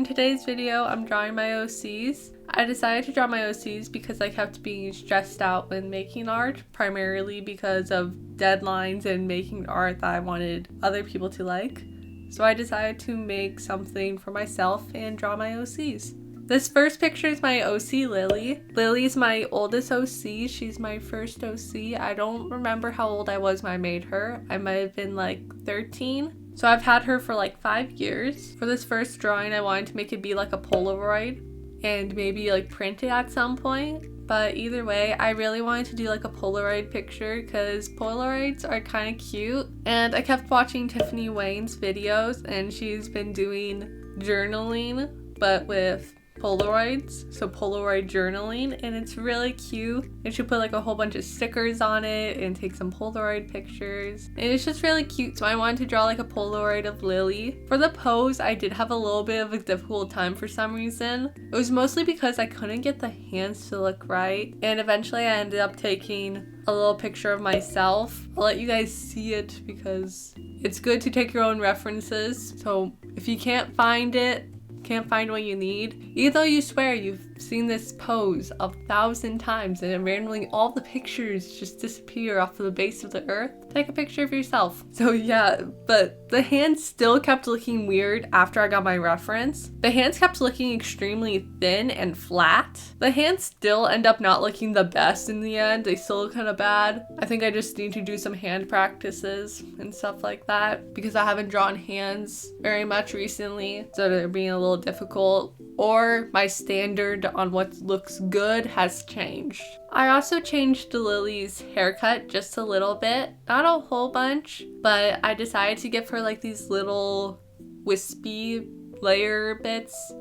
today's video, I'm drawing my OCs. I decided to draw my OCs because I kept being stressed out when making art, primarily because of deadlines and making art that I wanted other people to like. So I decided to make something for myself and draw my OCs. This first picture is my OC, Lily. Lily's my oldest OC. She's my first OC. I don't remember how old I was when I made her. I might have been like 13. So I've had her for like 5 years. For this first drawing, I wanted to make it be like a Polaroid and maybe like print it at some point. But either way, I really wanted to do like a Polaroid picture because Polaroids are kind of cute. And I kept watching Tiffany Wayne's videos and she's been doing journaling, but with Polaroids, so Polaroid journaling, and it's really cute. And she put like a whole bunch of stickers on it and take some Polaroid pictures, and it's just really cute. So I wanted to draw like a Polaroid of Lily. For the pose, I did have a little bit of a difficult time for some reason. It was mostly because I couldn't get the hands to look right, and eventually I ended up taking a little picture of myself. I'll let you guys see it because it's good to take your own references. So if you can't find what you need, even though you swear you've seen this pose 1,000 times and randomly all the pictures just disappear off of the base of the earth, take a picture of yourself. So yeah, but the hands still kept looking weird after I got my reference. The hands kept looking extremely thin and flat. The hands still end up not looking the best in the end. They still look kind of bad. I think I just need to do some hand practices and stuff like that because I haven't drawn hands very much recently, so they're being a little difficult, or my standard on what looks good has changed. I also changed Lily's haircut just a little bit, not a whole bunch, but I decided to give her like these little wispy layer bits,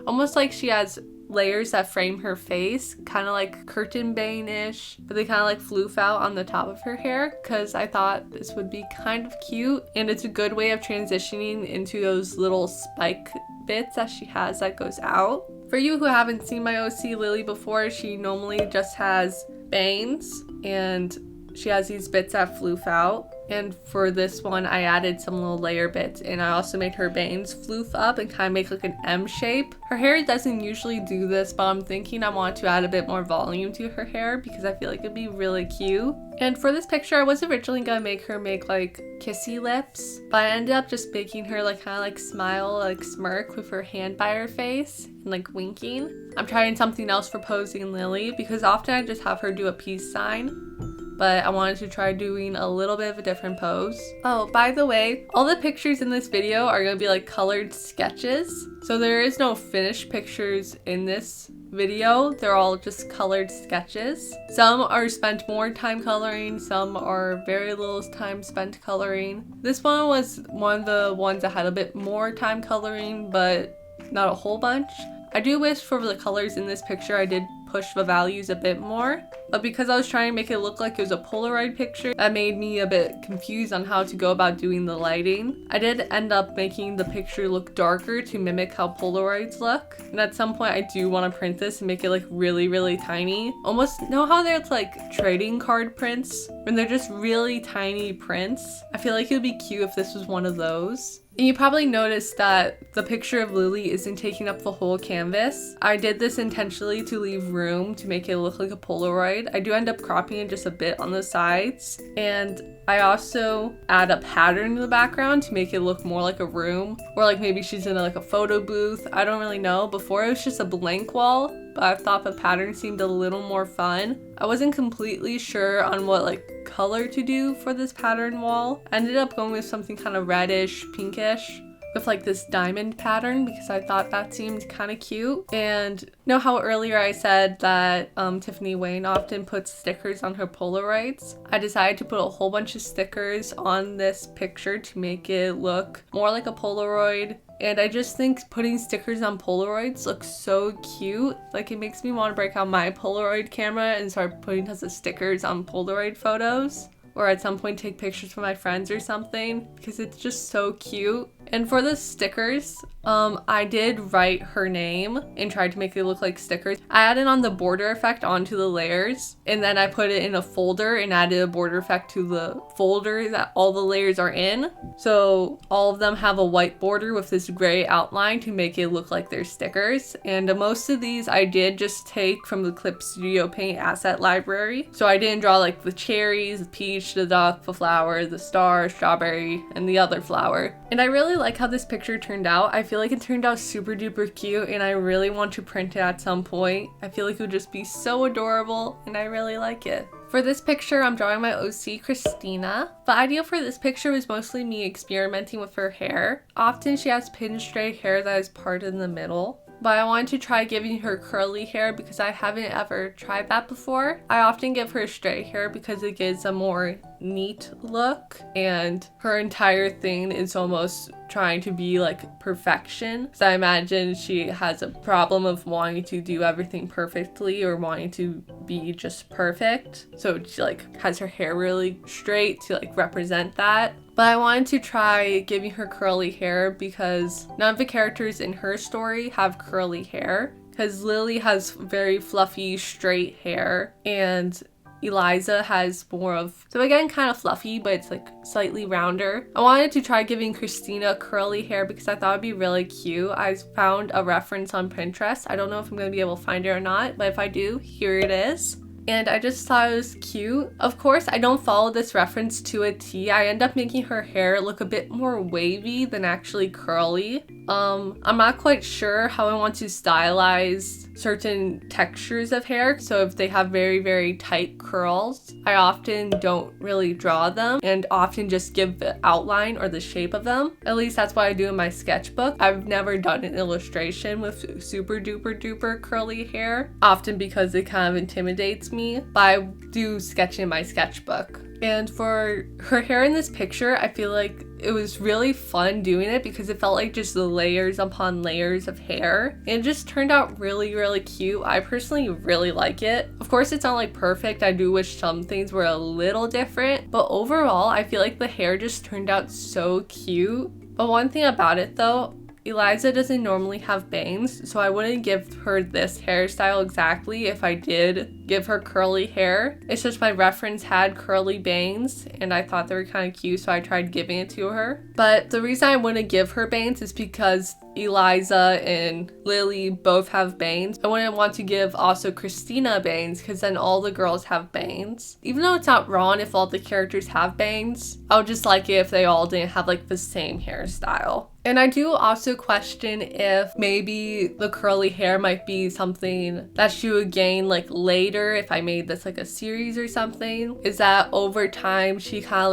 almost like she has layers that frame her face, kind of like curtain bane-ish, but they kind of like floof out on the top of her hair because I thought this would be kind of cute, and it's a good way of transitioning into those little spike bits that she has that goes out. For you who haven't seen my OC Lily before, she normally just has bangs and she has these bits that floof out. And for this one, I added some little layer bits, and I also made her bangs floof up and kind of make like an M shape. Her hair doesn't usually do this, but I'm thinking I want to add a bit more volume to her hair because I feel like it'd be really cute. And for this picture, I was originally gonna make her make like kissy lips, but I ended up just making her like kind of like smile, like smirk with her hand by her face and like winking. I'm trying something else for posing Lily because often I just have her do a peace sign, but I wanted to try doing a little bit of a different pose. Oh, by the way, all the pictures in this video are gonna be like colored sketches. So there is no finished pictures in this video. They're all just colored sketches. Some are spent more time coloring, some are very little time spent coloring. This one was one of the ones that had a bit more time coloring, but not a whole bunch. I do wish for the colors in this picture I did push the values a bit more, but because I was trying to make it look like it was a Polaroid picture, that made me a bit confused on how to go about doing the lighting. I did end up making the picture look darker to mimic how Polaroids look, and at some point I do want to print this and make it like really, really tiny. Almost know how there's like trading card prints when they're just really tiny prints? I feel like it would be cute if this was one of those. And you probably noticed that the picture of Lily isn't taking up the whole canvas. I did this intentionally to leave room to make it look like a Polaroid. I do end up cropping it just a bit on the sides. And I also add a pattern in the background to make it look more like a room. Or like maybe she's in like a photo booth. I don't really know. Before it was just a blank wall, but I thought the pattern seemed a little more fun. I wasn't completely sure on what like color to do for this pattern wall. I ended up going with something kind of reddish, pinkish, with like this diamond pattern because I thought that seemed kind of cute. And you know how earlier I said that Tiffany Wayne often puts stickers on her Polaroids? I decided to put a whole bunch of stickers on this picture to make it look more like a Polaroid. And I just think putting stickers on Polaroids looks so cute. Like it makes me want to break out my Polaroid camera and start putting tons of stickers on Polaroid photos. Or at some point take pictures for my friends or something because it's just so cute. And for the stickers, I did write her name and tried to make it look like stickers. I added on the border effect onto the layers, and then I put it in a folder and added a border effect to the folder that all the layers are in. So all of them have a white border with this gray outline to make it look like they're stickers. And most of these I did just take from the Clip Studio Paint asset library. So I didn't draw like the cherries, the peach, the duck, the flower, the star, strawberry, and the other flower. And I really like how this picture turned out. I feel like it turned out super duper cute, and I really want to print it at some point. I feel like it would just be so adorable, and I really like it. For this picture, I'm drawing my OC, Christina. The idea for this picture was mostly me experimenting with her hair. Often she has pin straight hair that is parted in the middle, but I wanted to try giving her curly hair because I haven't ever tried that before. I often give her straight hair because it gives a more neat look, and her entire thing is almost trying to be like perfection. So I imagine she has a problem of wanting to do everything perfectly or wanting to be just perfect. So she like has her hair really straight to like represent that. But I wanted to try giving her curly hair because none of the characters in her story have curly hair. Because Lily has very fluffy, straight hair, and Eliza has more of, so again, kind of fluffy, but it's like slightly rounder. I wanted to try giving Christina curly hair because I thought it'd be really cute. I found a reference on Pinterest. I don't know if I'm going to be able to find it or not, but if I do, here it is. And I just thought it was cute. Of course, I don't follow this reference to a T. I end up making her hair look a bit more wavy than actually curly. I'm not quite sure how I want to stylize certain textures of hair. So if they have very, very tight curls, I often don't really draw them and often just give the outline or the shape of them. At least that's what I do in my sketchbook. I've never done an illustration with super duper duper curly hair, often because it kind of intimidates me, but I do sketching in my sketchbook. And for her hair in this picture, I feel like it was really fun doing it because it felt like just the layers upon layers of hair. And it just turned out really, really cute. I personally really like it. Of course, it's not like perfect. I do wish some things were a little different, but overall, I feel like the hair just turned out so cute. But one thing about it though, Eliza doesn't normally have bangs, so I wouldn't give her this hairstyle exactly if I did give her curly hair. It's just my reference had curly bangs and I thought they were kind of cute, so I tried giving it to her. But the reason I wouldn't give her bangs is because Eliza and Lily both have bangs. I wouldn't want to give also Christina bangs because then all the girls have bangs. Even though it's not wrong if all the characters have bangs, I would just like it if they all didn't have like the same hairstyle. And I do also question if maybe the curly hair might be something that she would gain like later if I made this like a series or something. Is that over time she kind of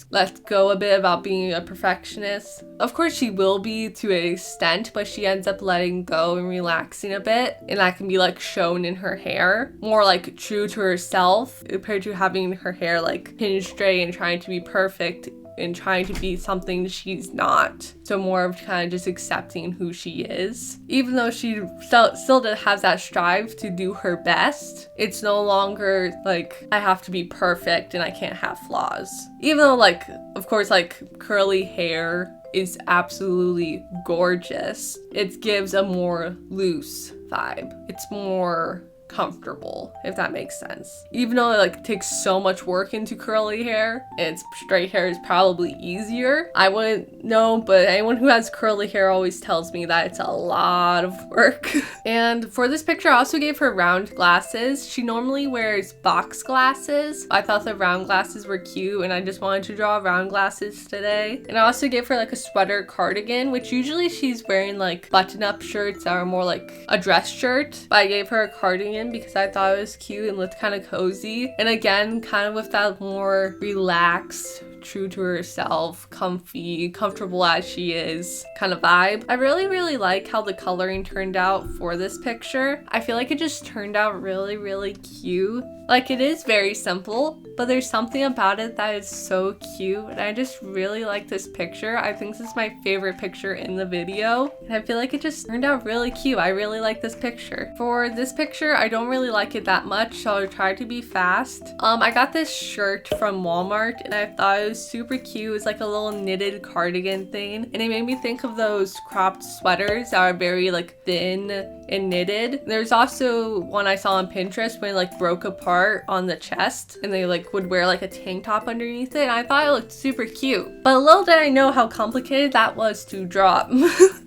lets go a bit about being a perfectionist. Of course she will be to an extent, but she ends up letting go and relaxing a bit, and that can be like shown in her hair. More like true to herself compared to having her hair like pinned straight and trying to be perfect and trying to be something she's not. So more of kind of just accepting who she is. Even though she still has that strive to do her best, it's no longer like I have to be perfect and I can't have flaws. Even though like, of course, like curly hair is absolutely gorgeous, it gives a more loose vibe. It's more comfortable, if that makes sense. Even though it like takes so much work into curly hair, and straight hair is probably easier. I wouldn't know, but anyone who has curly hair always tells me that it's a lot of work. And for this picture, I also gave her round glasses. She normally wears box glasses. I thought the round glasses were cute, and I just wanted to draw round glasses today. And I also gave her like a sweater cardigan, which usually she's wearing like button-up shirts that are more like a dress shirt, but I gave her a cardigan because I thought it was cute and looked kind of cozy. And again, kind of with that more relaxed, true to herself, comfortable as she is kind of vibe. I really, really like how the coloring turned out for this picture. I feel like it just turned out really, really cute. Like, it is very simple, but there's something about it that is so cute, and I just really like this picture. I think this is my favorite picture in the video, and I feel like it just turned out really cute. I really like this picture. For this picture, I don't really like it that much, so I'll try to be fast. I got this shirt from Walmart, and I thought it was super cute. It was like a little knitted cardigan thing, and it made me think of those cropped sweaters that are very like thin and knitted. There's also one I saw on Pinterest when it like broke apart on the chest and they like would wear like a tank top underneath it, and I thought it looked super cute. But little did I know how complicated that was to draw.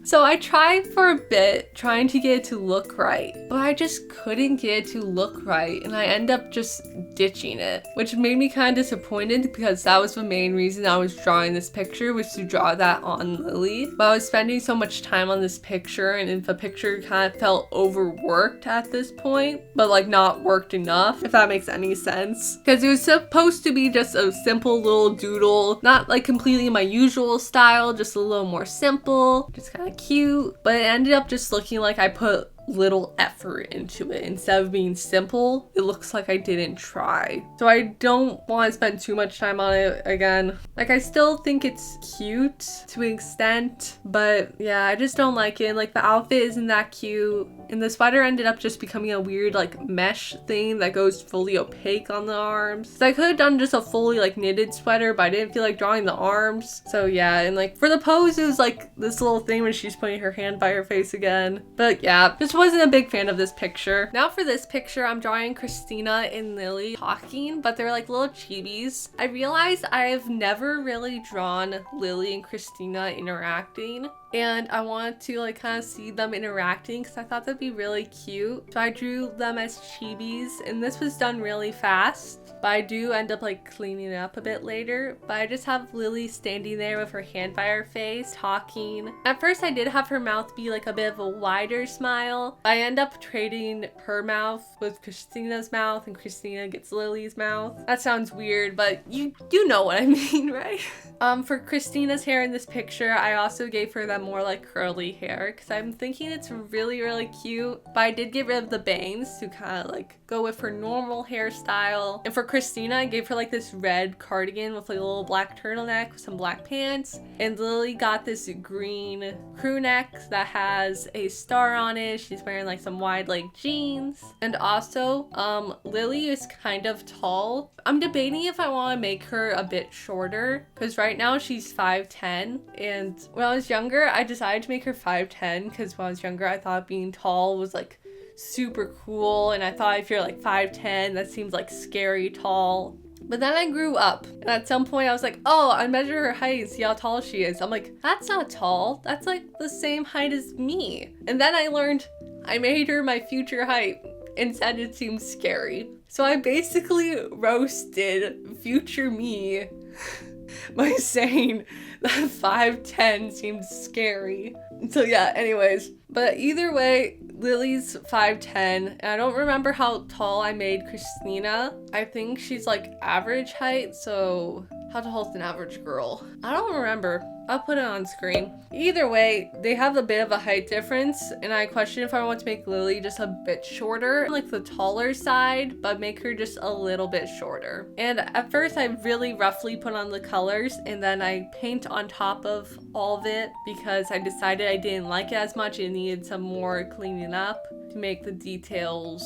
So I tried for a bit trying to get it to look right, but I just couldn't get it to look right, and I ended up just ditching it, which made me kind of disappointed because that was the main reason I was drawing this picture, was to draw that on Lily. But I was spending so much time on this picture, and the picture kind of felt overworked at this point, but like not worked enough, if that makes any sense. Because it was supposed to be just a simple little doodle, not like completely my usual style, just a little more simple, just kind of cute, but it ended up just looking like I put little effort into it. Instead of being simple, it looks like I didn't try. So I don't want to spend too much time on it again. Like, I still think it's cute to an extent, but yeah, I just don't like it. Like, the outfit isn't that cute, and the sweater ended up just becoming a weird like mesh thing that goes fully opaque on the arms. So I could have done just a fully like knitted sweater, but I didn't feel like drawing the arms. So yeah, and like for the pose, it was like this little thing when she's putting her hand by her face again. But yeah, just wasn't a big fan of this picture. Now for this picture, I'm drawing Christina and Lily talking, but they're like little chibis. I realized I've never really drawn Lily and Christina interacting, and I wanted to like kind of see them interacting because I thought that'd be really cute. So I drew them as chibis, and this was done really fast, but I do end up like cleaning it up a bit later. But I just have Lily standing there with her hand by her face talking. At first I did have her mouth be like a bit of a wider smile. I end up trading her mouth with Christina's mouth, and Christina gets Lily's mouth. That sounds weird, but you know what I mean, right? For Christina's hair in this picture, I also gave her that more like curly hair because I'm thinking it's really, really cute. But I did get rid of the bangs to kind of like go with her normal hairstyle. And for Christina, I gave her like this red cardigan with like a little black turtleneck with some black pants. And Lily got this green crew neck that has a star on it. She's wearing like some wide leg jeans. And also, Lily is kind of tall. I'm debating if I want to make her a bit shorter because right now she's 5'10", and when I was younger I decided to make her 5'10" because when I was younger I thought being tall was like super cool, and I thought if you're like 5'10", that seems like scary tall. But then I grew up, and at some point I was like, oh, I measure her height and see how tall she is. I'm like, that's not tall, that's like the same height as me. And then I learned I made her my future height and said it seemed scary. So I basically roasted future me by saying that 5'10" seemed scary. So yeah, anyways. But either way, Lily's 5'10", and I don't remember how tall I made Christina. I think she's like average height, so how tall is an average girl? I don't remember. I'll put it on screen. Either way, they have a bit of a height difference, and I question if I want to make Lily just a bit shorter, like the taller side, but make her just a little bit shorter. And at first I really roughly put on the colors, and then I paint on top of all of it because I decided I didn't like it as much and needed some more cleaning up to make the details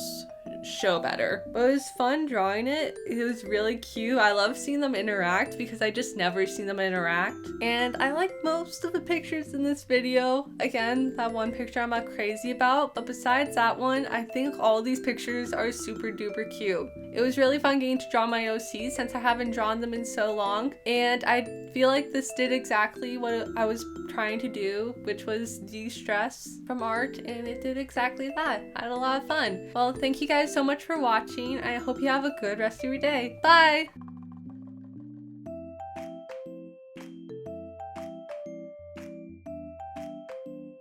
show better. But it was fun drawing it. It was really cute. I love seeing them interact because I just never seen them interact. And I like most of the pictures in this video. Again, that one picture I'm not crazy about, but besides that one, I think all these pictures are super duper cute. It was really fun getting to draw my OCs since I haven't drawn them in so long, and I feel like this did exactly what I was trying to do, which was de-stress from art, and it did exactly that. I had a lot of fun. Well, thank you guys so much for watching. I hope you have a good rest of your day. Bye!